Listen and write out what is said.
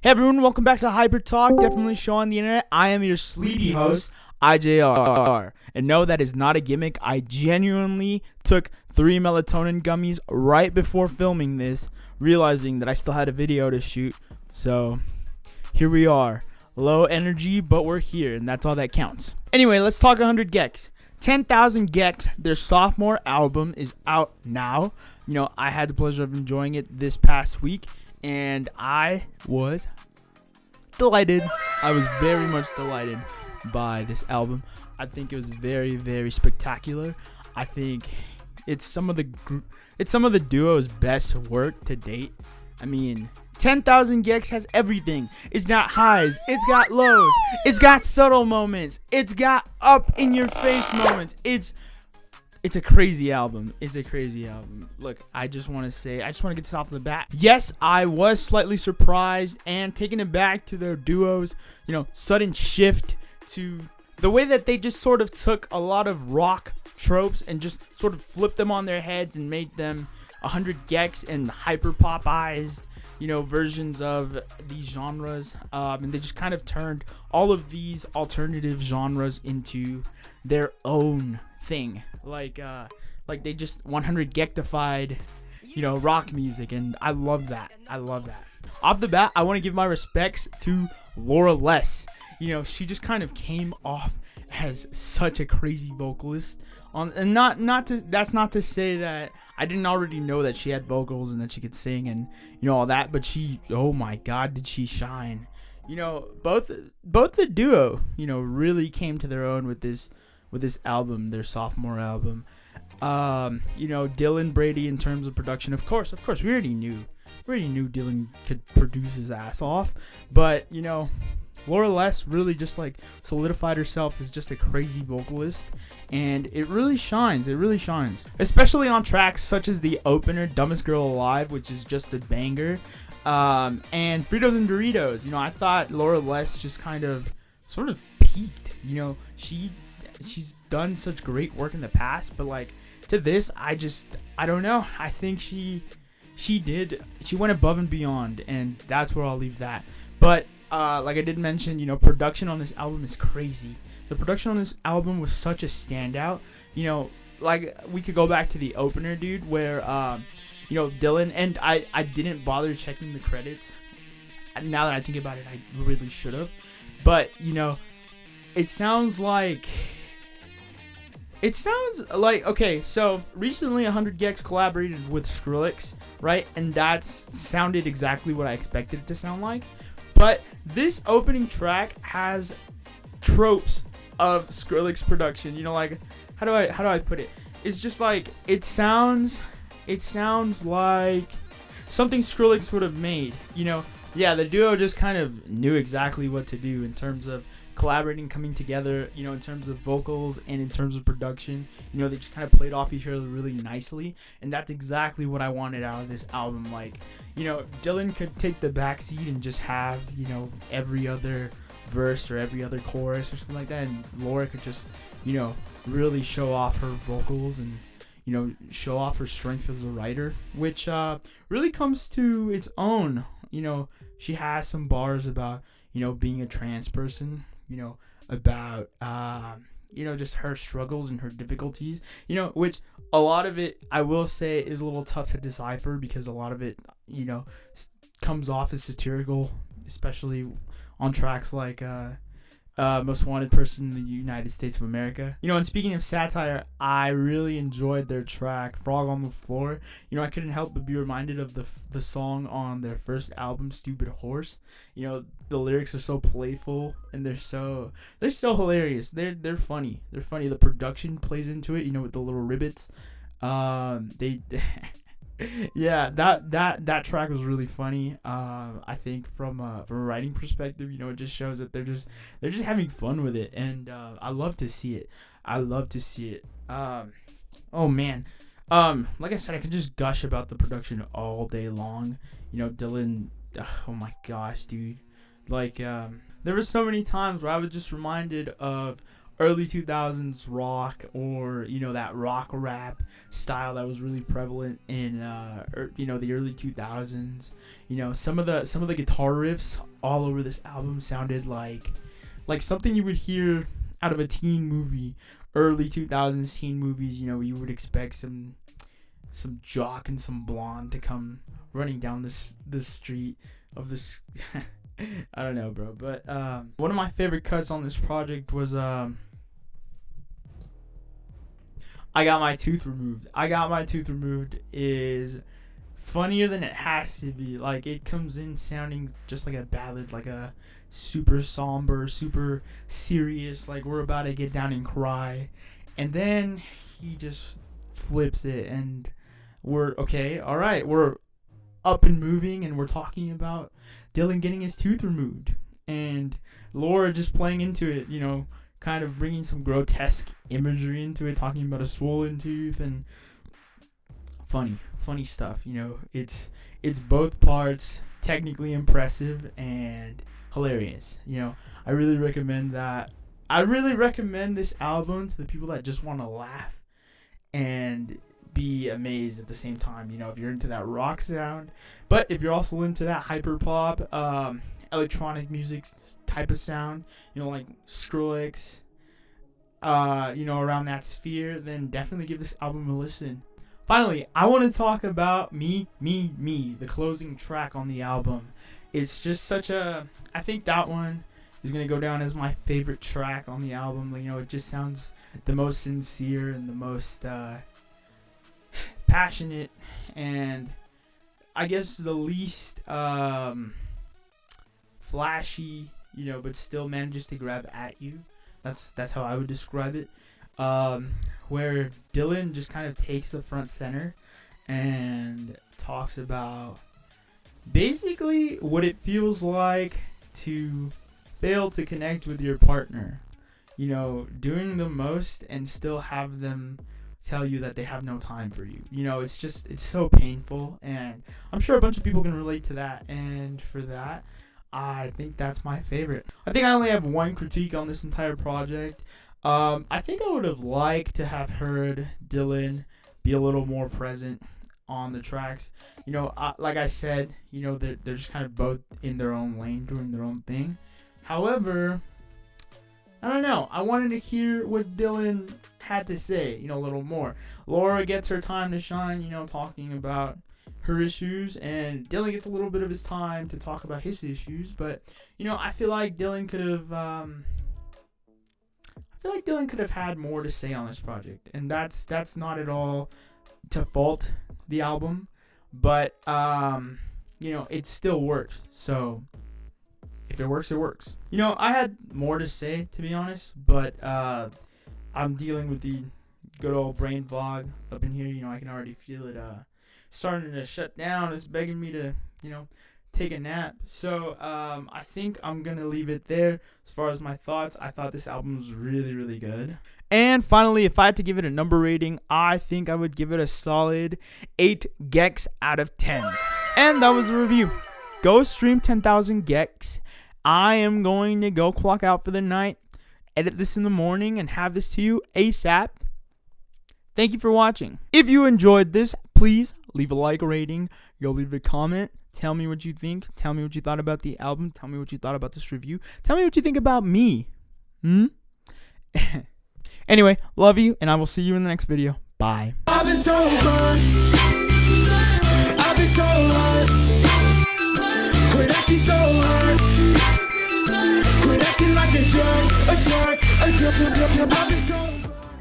Hey everyone, welcome back to Hyper Talk, definitely show on the internet. I am your sleepy host, IJR. And no, that is not a gimmick. I genuinely took 3 melatonin gummies right before filming this, realizing that I still had a video to shoot. So, here we are. Low energy, but we're here, and that's all that counts. Anyway, let's talk 100 Gecs. 10,000 Gecs, their sophomore album, is out now. You know, I had the pleasure of enjoying it this past week, and I was delighted. I was very much delighted by this album. I think it was very, very spectacular. I think it's some of the duo's best work to date. I mean, 10,000 Gecs has everything. It's got highs, it's got lows, it's got subtle moments, it's got up in your face moments. It's a crazy album. It's a crazy album. Look, I just want to get this off the bat. Yes, I was slightly surprised and taken aback to their duo's, sudden shift to the way that they just sort of took a lot of rock tropes and just sort of flipped them on their heads and made them 100 Gecs and hyper popized, versions of these genres. And they just kind of turned all of these alternative genres into their own thing. Like they just 100 Gectified, rock music, and I love that. Off the bat, I want to give my respects to Laura Less. She just kind of came off as such a crazy vocalist. And that's not to say that I didn't already know that she had vocals and that she could sing and all that, but oh my god, did she shine. Both the duo, really came to their own with this album, their sophomore album. Dylan Brady, in terms of production, of course, we already knew Dylan could produce his ass off, but Laura Less really just solidified herself as just a crazy vocalist, and it really shines, especially on tracks such as the opener, Dumbest Girl Alive, which is just a banger, and Fritos and Doritos. I thought Laura Less just sort of peaked. She's done such great work in the past, but to this, I don't know. I think she went above and beyond, and that's where I'll leave that. But like I did mention, production on this album is crazy. The production on this album was such a standout. We could go back to the opener, dude, where Dylan, and I didn't bother checking the credits. Now that I think about it, I really should have. But it sounds like, okay, so recently 100 Gecs collaborated with Skrillex, right? And that's sounded exactly what I expected it to sound like. But this opening track has tropes of Skrillex production. How do I put it? It's just it sounds like something Skrillex would have made. Yeah, the duo just kind of knew exactly what to do in terms of collaborating, coming together, in terms of vocals and in terms of production. They just kind of played off each other really nicely, and that's exactly what I wanted out of this album. Dylan could take the backseat and just have, every other verse or every other chorus or something like that, and Laura could just, really show off her vocals and, show off her strength as a writer, which really comes to its own. She has some bars about, being a trans person, about, just her struggles and her difficulties, which a lot of it, I will say, is a little tough to decipher because a lot of it, comes off as satirical, especially on tracks like Most Wanted Person in the United States of America. And speaking of satire, I really enjoyed their track Frog on the Floor. I couldn't help but be reminded of the song on their first album, Stupid Horse. The lyrics are so playful and they're so hilarious. They're funny. The production plays into it, with the little ribbits. Yeah, that track was really funny. I think from a writing perspective, it just shows that they're just having fun with it, and I love to see it. Oh man, like I said, I could just gush about the production all day long. Dylan, oh my gosh, dude, there were so many times where I was just reminded of early 2000s rock, or that rock rap style that was really prevalent in the early 2000s. Some of the guitar riffs all over this album sounded like something you would hear out of a teen movie, early 2000s teen movies. You would expect some jock and some blonde to come running down this street of this I don't know, bro, but one of my favorite cuts on this project was I Got My Tooth Removed. I Got My Tooth Removed is funnier than it has to be. Like, it comes in sounding just like a ballad, like a super somber, super serious, like we're about to get down and cry, and then he just flips it, and we're okay, all right, we're up and moving, and we're talking about Dylan getting his tooth removed, and Laura just playing into it, kind of bringing some grotesque imagery into it, talking about a swollen tooth, and funny stuff. It's both parts technically impressive and hilarious. I really recommend that. I really recommend this album to the people that just want to laugh and be amazed at the same time. If you're into that rock sound, but if you're also into that hyper pop, electronic music type of sound, like Skrillex, around that sphere, then definitely give this album a listen. Finally, I want to talk about Me, the closing track on the album. It's just I think that one is going to go down as my favorite track on the album. It just sounds the most sincere and the most passionate, and I guess the least flashy, but still manages to grab at you. That's how I would describe it. Where Dylan just kind of takes the front center and talks about basically what it feels like to fail to connect with your partner. Doing the most and still have them tell you that they have no time for you. It's so painful, and I'm sure a bunch of people can relate to that, and for that, I think that's my favorite. I think I only have one critique on this entire project. I think I would have liked to have heard Dylan be a little more present on the tracks. Like I said, they're just kind of both in their own lane, doing their own thing. However, I don't know. I wanted to hear what Dylan had to say, a little more. Laura gets her time to shine, talking about her issues, and Dylan gets a little bit of his time to talk about his issues. But, I feel like Dylan could have had more to say on this project, and that's not at all to fault the album, but it still works. So if it works, it works. I had more to say, to be honest, but I'm dealing with the good old brain fog up in here. I can already feel it starting to shut down. It's begging me to take a nap. So I think I'm gonna leave it there. As far as my thoughts, I thought this album was really, really good. And finally, if I had to give it a number rating, I think I would give it a solid 8 Gecs out of 10. And that was the review. Go stream 10,000 Gecs. I am going to go clock out for the night, edit this in the morning, and have this to you ASAP. Thank you for watching. If you enjoyed this, please leave a like rating. Go leave a comment. Tell me what you think. Tell me what you thought about the album. Tell me what you thought about this review. Tell me what you think about me. Anyway, love you, and I will see you in the next video. Bye. I've been so gone. I've been so hard. Quit acting so hard. Quit acting like a jerk. I've been so